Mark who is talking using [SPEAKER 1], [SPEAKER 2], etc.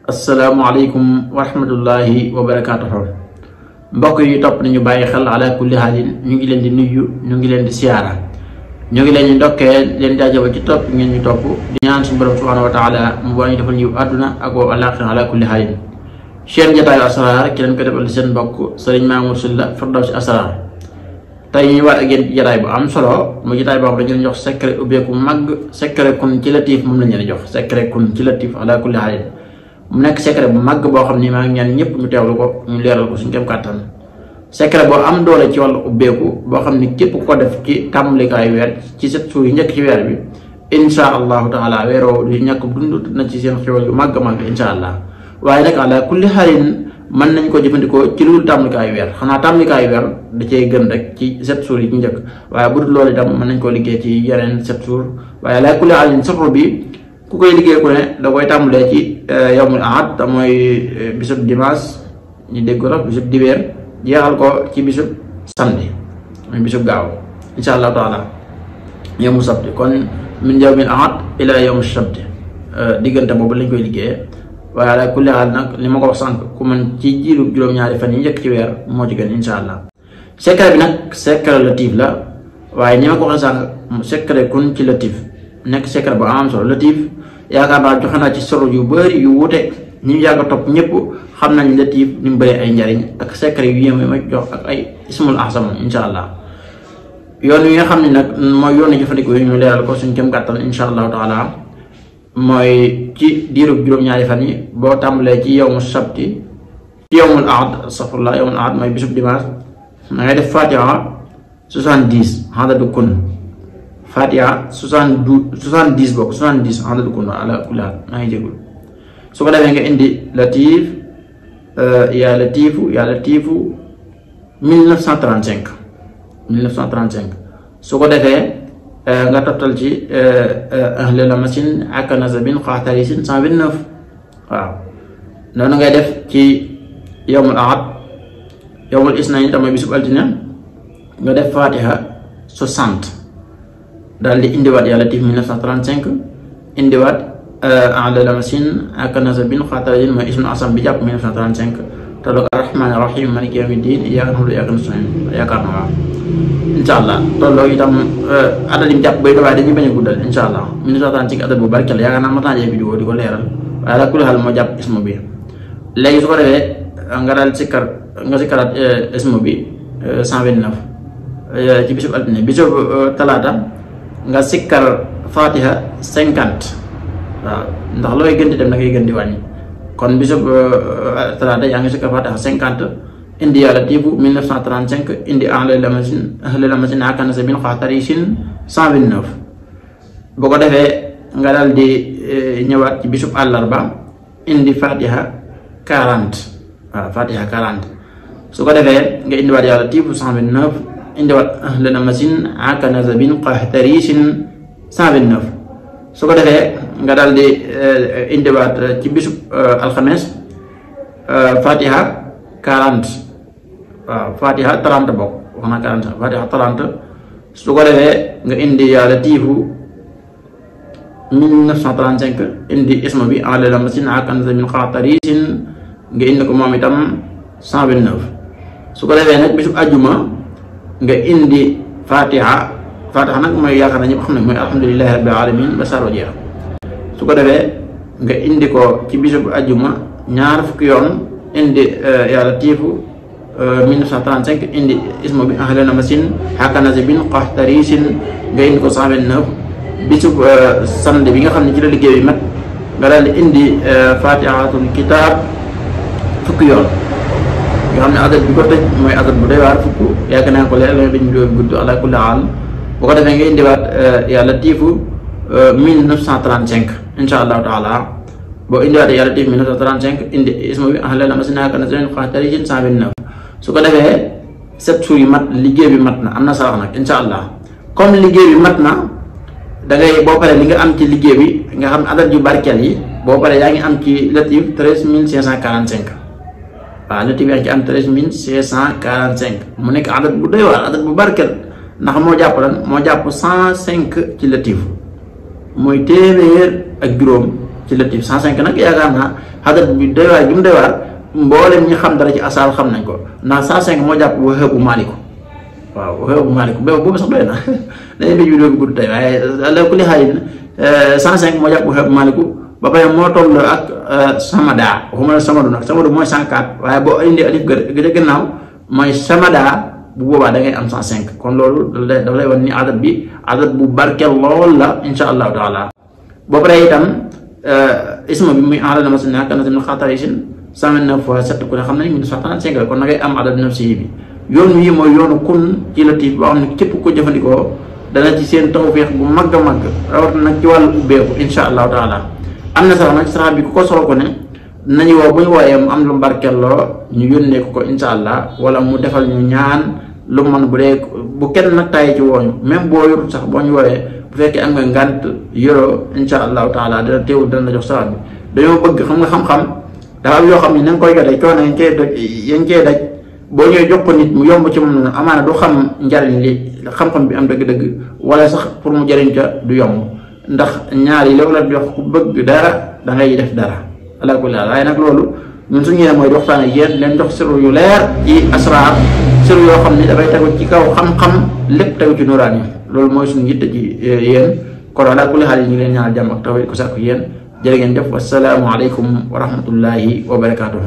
[SPEAKER 1] asalaamaaleykum wa rahmatullahi wa barakaatuhu mbokk yi topp nañu bàyyi xel ala kulli haalin ñu ngi leen di nuyu ñu ngi leen di siyaara ñu ngi leen di ndokkee leen jaajëfal ci topp ngeen ñu topp di ñaan suñu borom subhanahu wa taala mu boo ñu defal ñu àdduna ak wa alaaxira ala kulli haalin seen jataayu asraar ki leen ko defal seen mbokk Sëriñ Mamour Sylla Firdawsi Asraar tey ñu war ak yéen ci jataay bu am solo mu jataay boo xam dañu leen jox secret ubbeeku mag secret kun ci latif moom lañu leen jox secret kun ci latif ala kulli haalin mu nekk secret bu màgg boo xam ni maa ngi ñaan ñëpp ñu teewlu ko ñu leeral ko suñu kem kàttan secret boo am doole ci wàllu ubbeeku boo xam ni képp ko def ci tàmbalikaayu weer ci 7 jours yi njëkk ci weer bi insha allahu taala weeroo du ñàkk dund na ci seen xéwal yu màgg màgg insha allah waaye nag ala kulli xaalin mën nañ ko jëfandikoo ci lu dul tàmbalikaayu weer xanaa tàmbalikaayu weer da cey gën rek ci 7 jours yi ci njëkk waaye bu dul loolu itam mën nañ koo liggéey ci yeneen 7 jours waaye ala kulli xaalin safar bi ku koy liggéey ku ne da koy tàmbalee ci yawmul ahad te mooy bisub dimanche ñu dégg ko bisub dibeer jeexal ko ci bisub samedi mooy bisub gaaw insha allahu taala yawmu sabti kon min yawmil ahad ila yawmu sabti diggante boobu lañ koy liggéeyee waaye ala kulli haal nag li ma ko wax sànq ku man ci jiiru juróom-ñaari fan yi njëkk ci weer moo ci gën insha allah secret bi nag secret latif la waaye ni ma ko waxee sànq secret kun ci latif nekk secret bu am solo latif yaakaar naa joxe naa ci solo yu bëri yu wuute ñu yàgg a topp ñëpp xam nañ latif ni mu bëree ay njariñ ak secret yu yéeme ma jox ak ay ismul ahsam insha allah yoon yi nga xam ne nag mooy yoonu jëfandikoo yi ñu leeral ko suñ kem kàttan insha allahu taala mooy ci diirub juróom-ñaari fan yi boo tàmbalee ci yawmu sabti ci yawmul ahad astaghfirullah yawmul ahad mooy bisub dimanche da ngay def fatiha 70 adadu kun fatiha 70 bokk 70 adadu kun ala kulli haal maa ngi jégul su ko defee nga indi latif yaa latifu 1935 su ko defee nga toftal ci ahli lamasin akanazabin xaatarisin 129 waaw noonu ngay def ci yawmul ahad yawmul isnayn tamit bisub altine nga def fatiha 60 daal di indiwaat yaa latif 1935 indiwaat ahli lamasin akanazabin xaatarisin mooy ismul asam bi jàpp 1935 tolloog arrahmaan arrahim maliki yawmi diin iyyaaka na'budu wa iyyaaka nasta'iin yaakaar naa waaw incha allah tolloo itam adat yi jàpp bay waaye dañuy bañ a guddal incha allah 1935 adat bu barkeel yaakaar naa ma tànjee vidéo di ko leeral waaye la kulli xaal moo jàpp ismu bi léegi su ko defee nga daal sikkaraat ismu bi 129 ci bisub altine bisub talaata nga sikkar fatiha 50 waaw ndax looy gën di dem da ngay gën di wàññi kon bisub talaata yaa ngi sikkar fatiha 50 indi yaa latifu 1935 indi ahli lamasin akanazabin xaatarisin 129 boo ko defee nga daal di ñëwaat ci bisub àllarba indi fatiha 40 waaw fatiha 40 su ko defee nga indiwaat yaa latifu 129 indiwaat ahli lamasin akanazabin xaatarisin 129 su ko defee nga daal di indiwaat ci bisub alxames fatiha 40 waaw fatiha 30 bokk wax na 40 fatiha 30 su ko defee nga indi yaa latifu 1935 indi isma bi ahli lamasin akanazabin xaatarisin nga indi ko moom itam 129 su ko defee nag bisub ajjuma nga indi fatiha nag mooy yaakaar na ñëpp xam ne mooy alhamdulillahi rabbil alamin ba saro jeex su ko defee nga indi ko ci bisub ajjuma ñaar fukki yoon indi yaa latifu 1935 indi ismu bi ahli lamasin akanazabin xaatarisin nga indi ko 129 bisub samedi bi nga xam ne ci la liggéey bi mat nga daal di indi fatihatul kitab fukki yoon nga xam ne adat bi ko tëj mooy adat bu doy waar fukk yaakaar naa ko leer dañu doon gudd ala kulli haal bu ko defee nga indiwaat yaa latifu 1935 insha allahu taala boo indiwaatee yaa latifu 1935 indi ismu bi ahli lamasin akanazabin xaatarisin 129 su ko defee 7 jours yi mat liggéey bi mat na am na sarax nag insha allah comme liggéey bi mat na da ngay boo paree li nga am ci liggéey bi nga xam adat yu barkeel yi boo paree yaa ngi am ci latif 13545 waaw latif yaa ngi ci am 13545 mu nekk adat bu doy waar adat bu barkeel ndax moo jàpp lan moo jàpp 105 ci latif mooy téeméer ak juróom ci latif 105 nag yaakaar naa xadat bi doy waar jum doy waar mboolem ñi xam dara ci asal xam nañ ko ndax 105 moo jàpp Wahaabu Maaliku waaw Wahaabu Maaliku boobu sax doy na dañuy bëj vidéo bi gudd tey waaye ala kulli xaalin 105 moo jàpp Wahaabu Maaliku ba pare moo toll ak Samada waxuma la Samadu nag Samadu mooy 104 waaye boo indi alif ga gannaaw mooy Samada bu boobaa da ngay am 105 kon loolu dafa lay wan ni adat bi adat bu barkeel lool la insha allahu taala. ba pare itam isma bi muy aadana ma sina kana min xaatarisin 129 fois 7 ku ne xam nañ 1935 la kon da ngay am adat nafsi bi yoon wi mooy yoonu kun ci latif boo xam ne képp ko jëfandikoo dana ci seen tawfiix bu mag a mag rawatina nag ci wàllu ubbeeku insha allahu taala. am na sax nag sax bi ku ko solo ko ne nañu woo bu ñu wooyee mu am lu mbarkeeloo ñu yónnee ko insha allah wala mu defal ñu ñaan lu man bu dee bu kenn nag tàyyi ci wooñu même boo yorut sax boo ñu wooyee bu fekkee am nga ngànt yoroo insha allahu taala dana teewul dana la jox sax bi dañoo bëgg xam nga xam-xam dafa am yoo xam ne na nga koy jotee coono yañ cee daj boo ñëwee jox ko nit mu yomb ci moom noonu amaana du xam njariñ li xam-xam bi am dëgg-dëgg wala sax pour mu jariñ ca du yomb ndax ñaar yi loolu la jox ku bëgg dara da ngay def dara ala kulli haal waaye nag loolu ñun suñu yéene mooy di waxtaan ak yéen leen jox sirru yu leer ci asraar sirru yoo xam ne dafay tegu ci kaw xam-xam lépp tegu ci nuraan yi loolu mooy suñu yitte ci yéen kon ala kulli haal yi ñu ngi leen ñaanal jàmm ak tawfiq ko sàkku yéen jërë ngeen def wasalaamu aleykum wa rahmatullahi wa barakatuhu